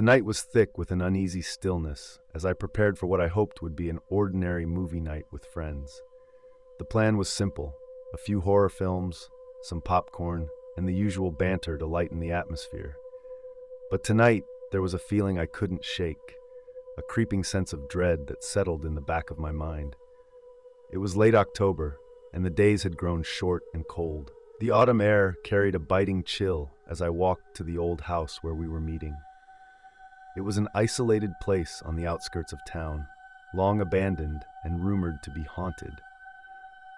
The night was thick with an uneasy stillness as I prepared for what I hoped would be an ordinary movie night with friends. The plan was simple: a few horror films, some popcorn, and the usual banter to lighten the atmosphere. But tonight, there was a feeling I couldn't shake, a creeping sense of dread that settled in the back of my mind. It was late October, and the days had grown short and cold. The autumn air carried a biting chill as I walked to the old house where we were meeting. It was an isolated place on the outskirts of town, long abandoned and rumored to be haunted.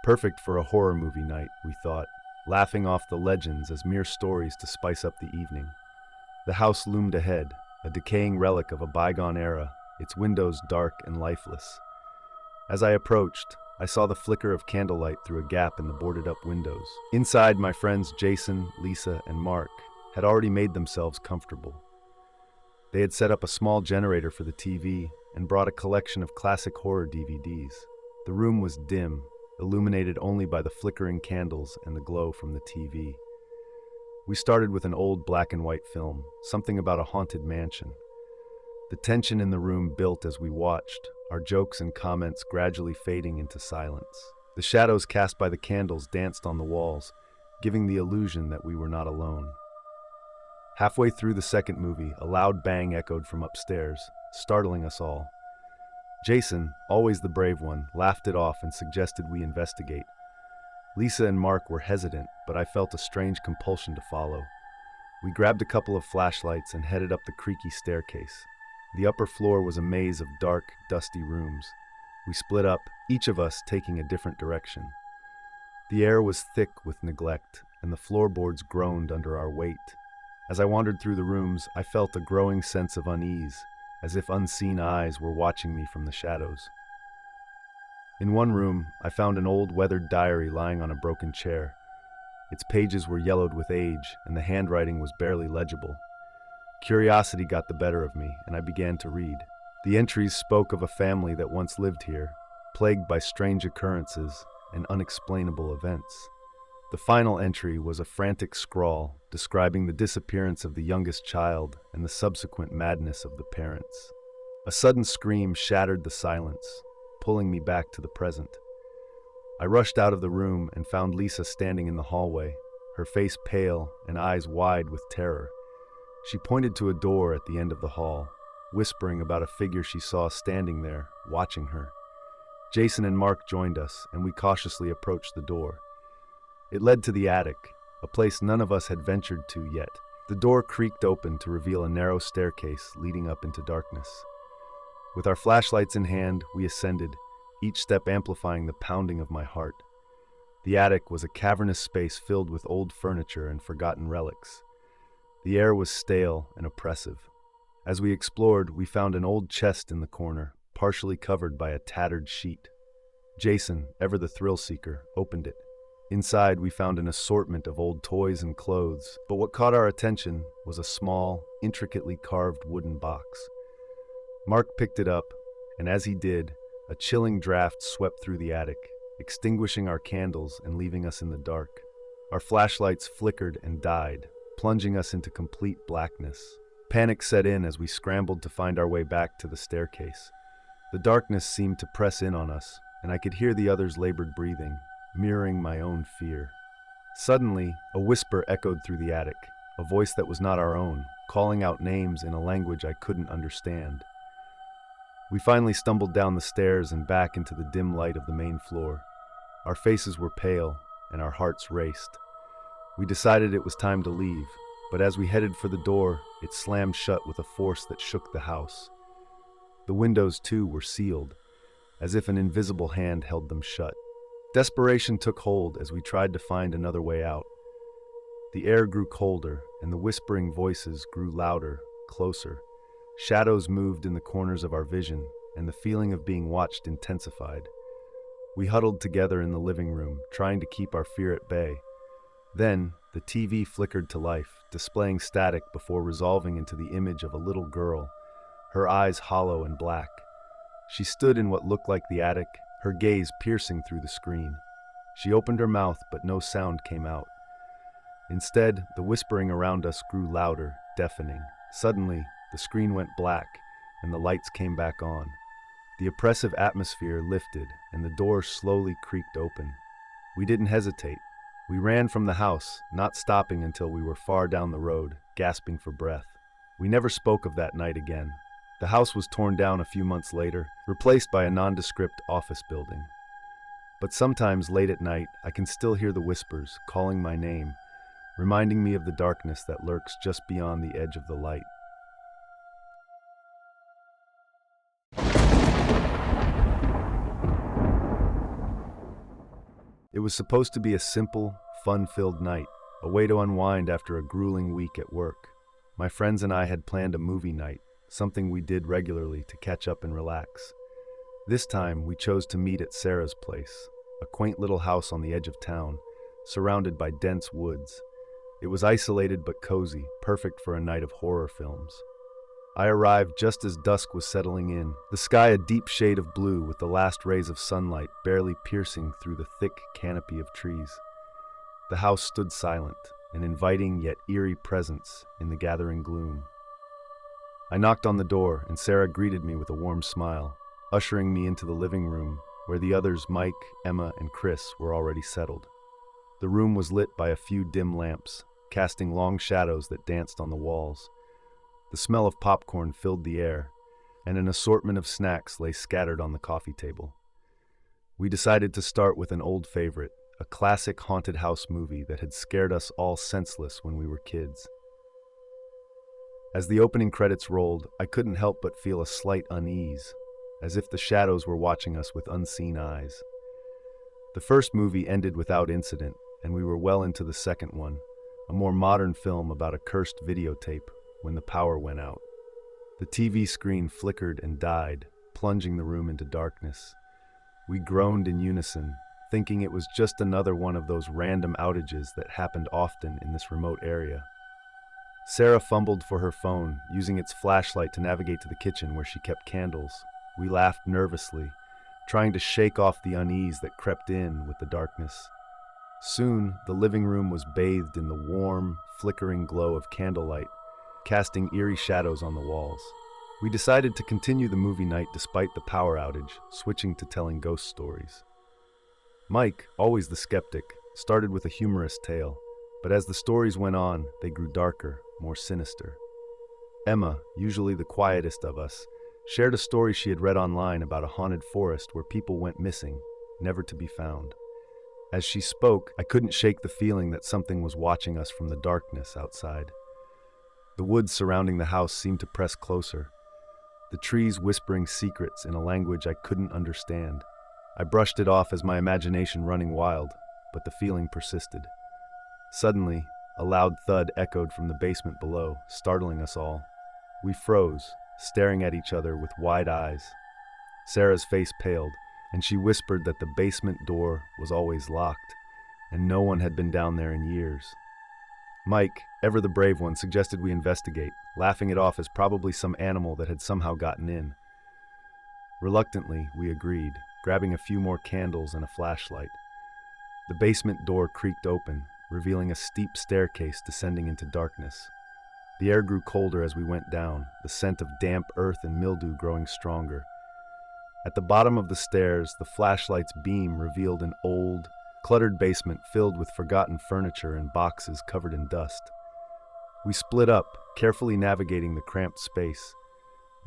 Perfect for a horror movie night, we thought, laughing off the legends as mere stories to spice up the evening. The house loomed ahead, a decaying relic of a bygone era, its windows dark and lifeless. As I approached, I saw the flicker of candlelight through a gap in the boarded-up windows. Inside, my friends Jason, Lisa, and Mark had already made themselves comfortable. They had set up a small generator for the TV and brought a collection of classic horror DVDs. The room was dim, illuminated only by the flickering candles and the glow from the TV. We started with an old black and white film, something about a haunted mansion. The tension in the room built as we watched, our jokes and comments gradually fading into silence. The shadows cast by the candles danced on the walls, giving the illusion that we were not alone. Halfway through the second movie, a loud bang echoed from upstairs, startling us all. Jason, always the brave one, laughed it off and suggested we investigate. Lisa and Mark were hesitant, but I felt a strange compulsion to follow. We grabbed a couple of flashlights and headed up the creaky staircase. The upper floor was a maze of dark, dusty rooms. We split up, each of us taking a different direction. The air was thick with neglect, and the floorboards groaned under our weight. As I wandered through the rooms, I felt a growing sense of unease, as if unseen eyes were watching me from the shadows. In one room, I found an old weathered diary lying on a broken chair. Its pages were yellowed with age, and the handwriting was barely legible. Curiosity got the better of me, and I began to read. The entries spoke of a family that once lived here, plagued by strange occurrences and unexplainable events. The final entry was a frantic scrawl describing the disappearance of the youngest child and the subsequent madness of the parents. A sudden scream shattered the silence, pulling me back to the present. I rushed out of the room and found Lisa standing in the hallway, her face pale and eyes wide with terror. She pointed to a door at the end of the hall, whispering about a figure she saw standing there, watching her. Jason and Mark joined us, and we cautiously approached the door. It led to the attic, a place none of us had ventured to yet. The door creaked open to reveal a narrow staircase leading up into darkness. With our flashlights in hand, we ascended, each step amplifying the pounding of my heart. The attic was a cavernous space filled with old furniture and forgotten relics. The air was stale and oppressive. As we explored, we found an old chest in the corner, partially covered by a tattered sheet. Jason, ever the thrill-seeker, opened it. Inside, we found an assortment of old toys and clothes, but what caught our attention was a small, intricately carved wooden box. Mark picked it up, and as he did, a chilling draft swept through the attic, extinguishing our candles and leaving us in the dark. Our flashlights flickered and died, plunging us into complete blackness. Panic set in as we scrambled to find our way back to the staircase. The darkness seemed to press in on us, and I could hear the others' labored breathing, mirroring my own fear. Suddenly, a whisper echoed through the attic, a voice that was not our own, calling out names in a language I couldn't understand. We finally stumbled down the stairs and back into the dim light of the main floor. Our faces were pale, and our hearts raced. We decided it was time to leave, but as we headed for the door, it slammed shut with a force that shook the house. The windows, too, were sealed, as if an invisible hand held them shut. Desperation took hold as we tried to find another way out. The air grew colder, and the whispering voices grew louder, closer. Shadows moved in the corners of our vision, and the feeling of being watched intensified. We huddled together in the living room, trying to keep our fear at bay. Then, the TV flickered to life, displaying static before resolving into the image of a little girl, her eyes hollow and black. She stood in what looked like the attic, her gaze piercing through the screen. She opened her mouth, but no sound came out. Instead, the whispering around us grew louder, deafening. Suddenly, the screen went black, and the lights came back on. The oppressive atmosphere lifted, and the door slowly creaked open. We didn't hesitate. We ran from the house, not stopping until we were far down the road, gasping for breath. We never spoke of that night again. The house was torn down a few months later, replaced by a nondescript office building. But sometimes late at night, I can still hear the whispers calling my name, reminding me of the darkness that lurks just beyond the edge of the light. It was supposed to be a simple, fun-filled night, a way to unwind after a grueling week at work. My friends and I had planned a movie night, something we did regularly to catch up and relax. This time, we chose to meet at Sarah's place, a quaint little house on the edge of town, surrounded by dense woods. It was isolated but cozy, perfect for a night of horror films. I arrived just as dusk was settling in, the sky a deep shade of blue with the last rays of sunlight barely piercing through the thick canopy of trees. The house stood silent, an inviting yet eerie presence in the gathering gloom. I knocked on the door, and Sarah greeted me with a warm smile, ushering me into the living room, where the others, Mike, Emma, and Chris, were already settled. The room was lit by a few dim lamps, casting long shadows that danced on the walls. The smell of popcorn filled the air, and an assortment of snacks lay scattered on the coffee table. We decided to start with an old favorite, a classic haunted house movie that had scared us all senseless when we were kids. As the opening credits rolled, I couldn't help but feel a slight unease, as if the shadows were watching us with unseen eyes. The first movie ended without incident, and we were well into the second one, a more modern film about a cursed videotape, when the power went out. The TV screen flickered and died, plunging the room into darkness. We groaned in unison, thinking it was just another one of those random outages that happened often in this remote area. Sarah fumbled for her phone, using its flashlight to navigate to the kitchen where she kept candles. We laughed nervously, trying to shake off the unease that crept in with the darkness. Soon, the living room was bathed in the warm, flickering glow of candlelight, casting eerie shadows on the walls. We decided to continue the movie night despite the power outage, switching to telling ghost stories. Mike, always the skeptic, started with a humorous tale, but as the stories went on, they grew darker, more sinister. Emma, usually the quietest of us, shared a story she had read online about a haunted forest where people went missing, never to be found. As she spoke, I couldn't shake the feeling that something was watching us from the darkness outside. The woods surrounding the house seemed to press closer, the trees whispering secrets in a language I couldn't understand. I brushed it off as my imagination running wild, but the feeling persisted. Suddenly, a loud thud echoed from the basement below, startling us all. We froze, staring at each other with wide eyes. Sarah's face paled, and she whispered that the basement door was always locked, and no one had been down there in years. Mike, ever the brave one, suggested we investigate, laughing it off as probably some animal that had somehow gotten in. Reluctantly, we agreed, grabbing a few more candles and a flashlight. The basement door creaked open, revealing a steep staircase descending into darkness. The air grew colder as we went down, the scent of damp earth and mildew growing stronger. At the bottom of the stairs, the flashlight's beam revealed an old, cluttered basement filled with forgotten furniture and boxes covered in dust. We split up, carefully navigating the cramped space.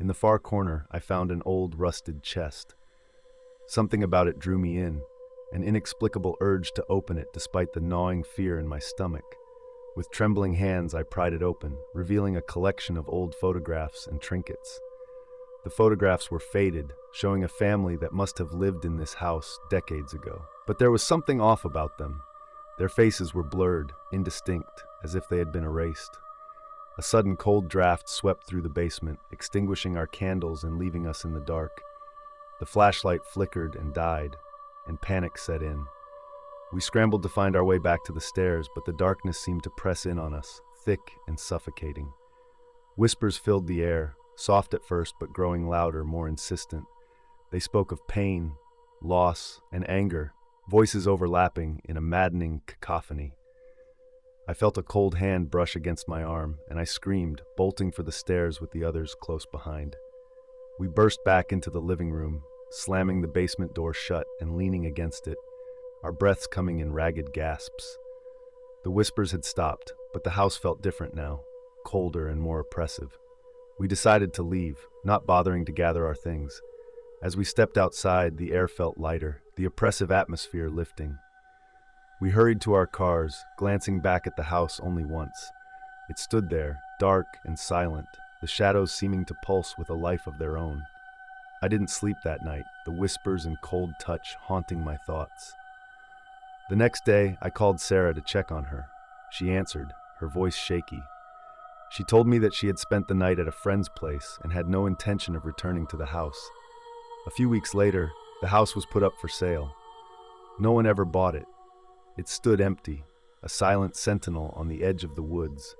In the far corner, I found an old, rusted chest. Something about it drew me in, an inexplicable urge to open it despite the gnawing fear in my stomach. With trembling hands, I pried it open, revealing a collection of old photographs and trinkets. The photographs were faded, showing a family that must have lived in this house decades ago. But there was something off about them. Their faces were blurred, indistinct, as if they had been erased. A sudden cold draft swept through the basement, extinguishing our candles and leaving us in the dark. The flashlight flickered and died, and panic set in. We scrambled to find our way back to the stairs, but the darkness seemed to press in on us, thick and suffocating. Whispers filled the air, soft at first but growing louder, more insistent. They spoke of pain, loss, and anger, voices overlapping in a maddening cacophony. I felt a cold hand brush against my arm, and I screamed, bolting for the stairs with the others close behind. We burst back into the living room, slamming the basement door shut and leaning against it, our breaths coming in ragged gasps. The whispers had stopped, but the house felt different now, colder and more oppressive. We decided to leave, not bothering to gather our things. As we stepped outside, the air felt lighter, the oppressive atmosphere lifting. We hurried to our cars, glancing back at the house only once. It stood there, dark and silent, the shadows seeming to pulse with a life of their own. I didn't sleep that night, the whispers and cold touch haunting my thoughts. The next day, I called Sarah to check on her. She answered, her voice shaky. She told me that she had spent the night at a friend's place and had no intention of returning to the house. A few weeks later, the house was put up for sale. No one ever bought it. It stood empty, a silent sentinel on the edge of the woods,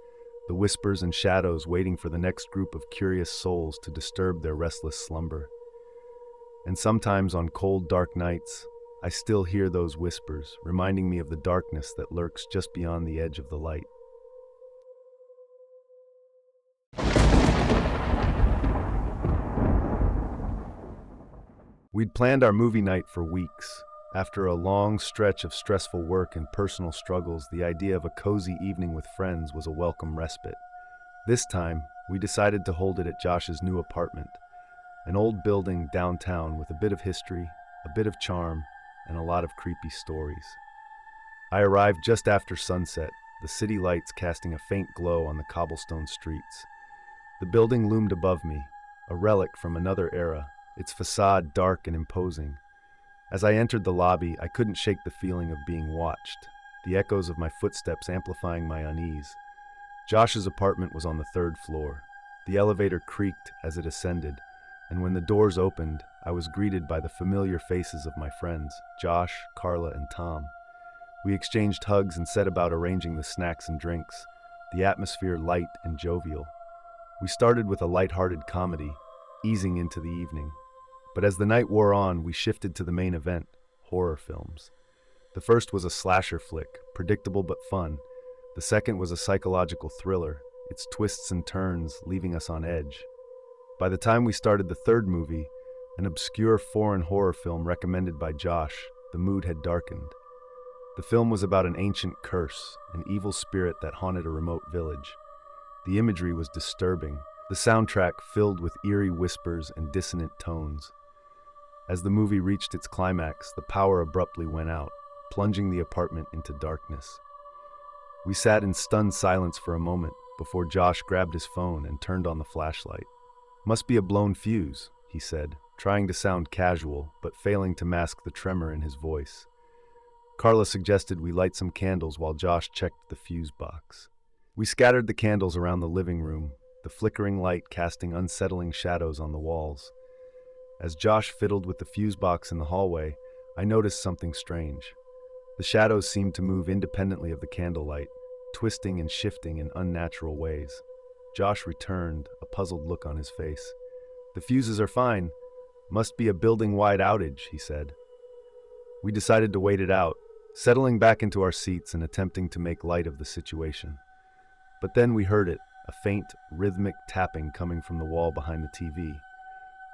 the whispers and shadows waiting for the next group of curious souls to disturb their restless slumber. And sometimes on cold, dark nights, I still hear those whispers, reminding me of the darkness that lurks just beyond the edge of the light. We'd planned our movie night for weeks. After a long stretch of stressful work and personal struggles, the idea of a cozy evening with friends was a welcome respite. This time, we decided to hold it at Josh's new apartment, an old building downtown with a bit of history, a bit of charm, and a lot of creepy stories. I arrived just after sunset, the city lights casting a faint glow on the cobblestone streets. The building loomed above me, a relic from another era, its facade dark and imposing. As I entered the lobby, I couldn't shake the feeling of being watched, the echoes of my footsteps amplifying my unease. Josh's apartment was on the third floor. The elevator creaked as it ascended, and when the doors opened, I was greeted by the familiar faces of my friends, Josh, Carla, and Tom. We exchanged hugs and set about arranging the snacks and drinks, the atmosphere light and jovial. We started with a light-hearted comedy, easing into the evening. But as the night wore on, we shifted to the main event, horror films. The first was a slasher flick, predictable but fun. The second was a psychological thriller, its twists and turns leaving us on edge. By the time we started the third movie, an obscure foreign horror film recommended by Josh, the mood had darkened. The film was about an ancient curse, an evil spirit that haunted a remote village. The imagery was disturbing, the soundtrack filled with eerie whispers and dissonant tones. As the movie reached its climax, the power abruptly went out, plunging the apartment into darkness. We sat in stunned silence for a moment before Josh grabbed his phone and turned on the flashlight. "Must be a blown fuse," he said, trying to sound casual, but failing to mask the tremor in his voice. Carla suggested we light some candles while Josh checked the fuse box. We scattered the candles around the living room, the flickering light casting unsettling shadows on the walls. As Josh fiddled with the fuse box in the hallway, I noticed something strange. The shadows seemed to move independently of the candlelight, twisting and shifting in unnatural ways. Josh returned, a puzzled look on his face. "The fuses are fine. Must be a building-wide outage," he said. We decided to wait it out, settling back into our seats and attempting to make light of the situation. But then we heard it, a faint, rhythmic tapping coming from the wall behind the TV.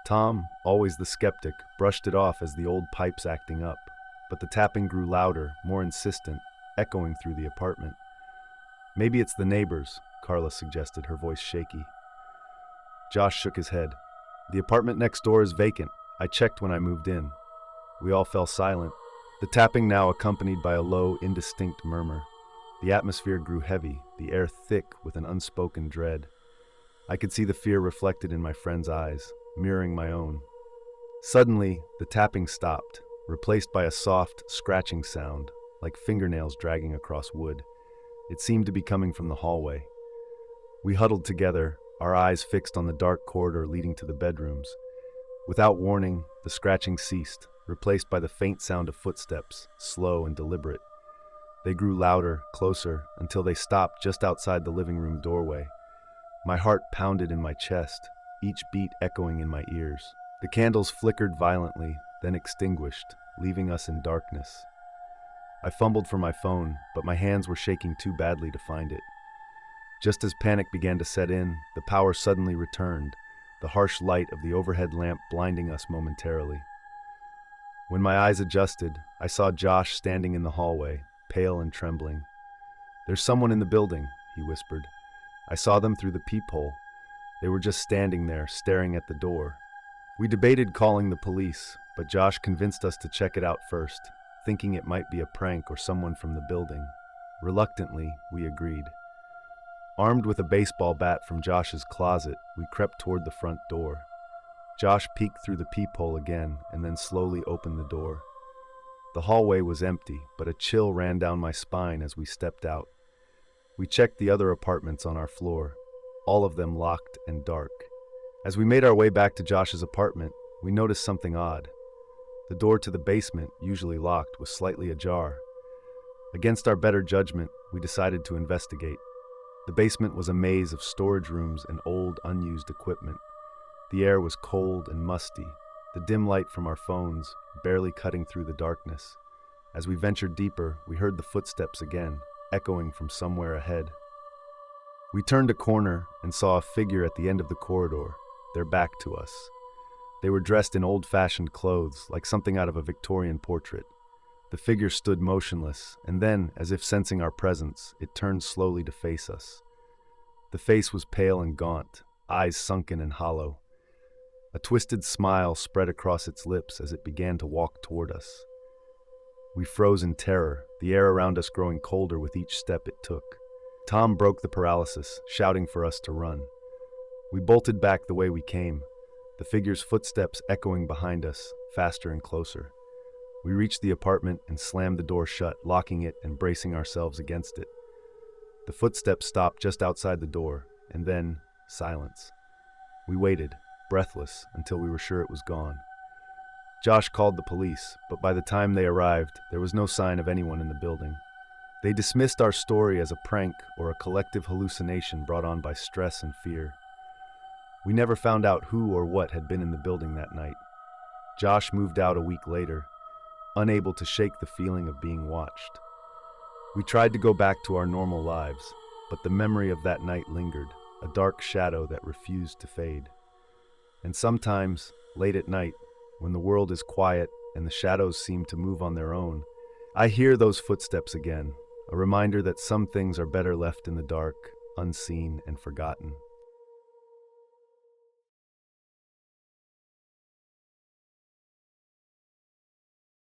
Tom, always the skeptic, brushed it off as the old pipe's acting up, but the tapping grew louder, more insistent, echoing through the apartment. "Maybe it's the neighbors," Carla suggested, her voice shaky. Josh shook his head. "The apartment next door is vacant. I checked when I moved in." We all fell silent, the tapping now accompanied by a low, indistinct murmur. The atmosphere grew heavy, the air thick with an unspoken dread. I could see the fear reflected in my friend's eyes, mirroring my own. Suddenly, the tapping stopped, replaced by a soft, scratching sound, like fingernails dragging across wood. It seemed to be coming from the hallway. We huddled together, our eyes fixed on the dark corridor leading to the bedrooms. Without warning, the scratching ceased, replaced by the faint sound of footsteps, slow and deliberate. They grew louder, closer, until they stopped just outside the living room doorway. My heart pounded in my chest, each beat echoing in my ears. The candles flickered violently, then extinguished, leaving us in darkness. I fumbled for my phone, but my hands were shaking too badly to find it. Just as panic began to set in, the power suddenly returned, the harsh light of the overhead lamp blinding us momentarily. When my eyes adjusted, I saw Josh standing in the hallway, pale and trembling. "There's someone in the building," he whispered. I saw them through the peephole. They were just standing there, staring at the door. We debated calling the police, but Josh convinced us to check it out first, thinking it might be a prank or someone from the building. Reluctantly, we agreed. Armed with a baseball bat from Josh's closet, we crept toward the front door. Josh peeked through the peephole again and then slowly opened the door. The hallway was empty, but a chill ran down my spine as we stepped out. We checked the other apartments on our floor, all of them locked and dark. As we made our way back to Josh's apartment, we noticed something odd. The door to the basement, usually locked, was slightly ajar. Against our better judgment, we decided to investigate. The basement was a maze of storage rooms and old, unused equipment. The air was cold and musty, the dim light from our phones barely cutting through the darkness. As we ventured deeper, we heard the footsteps again, echoing from somewhere ahead. We turned a corner and saw a figure at the end of the corridor, their back to us. They were dressed in old-fashioned clothes, like something out of a Victorian portrait. The figure stood motionless, and then, as if sensing our presence, it turned slowly to face us. The face was pale and gaunt, eyes sunken and hollow. A twisted smile spread across its lips as it began to walk toward us. We froze in terror, the air around us growing colder with each step it took. Tom broke the paralysis, shouting for us to run. We bolted back the way we came, the figure's footsteps echoing behind us, faster and closer. We reached the apartment and slammed the door shut, locking it and bracing ourselves against it. The footsteps stopped just outside the door, and then silence. We waited, breathless, until we were sure it was gone. Josh called the police, but by the time they arrived, there was no sign of anyone in the building. They dismissed our story as a prank or a collective hallucination brought on by stress and fear. We never found out who or what had been in the building that night. Josh moved out a week later, unable to shake the feeling of being watched. We tried to go back to our normal lives, but the memory of that night lingered, a dark shadow that refused to fade. And sometimes, late at night, when the world is quiet and the shadows seem to move on their own, I hear those footsteps again, a reminder that some things are better left in the dark, unseen and forgotten.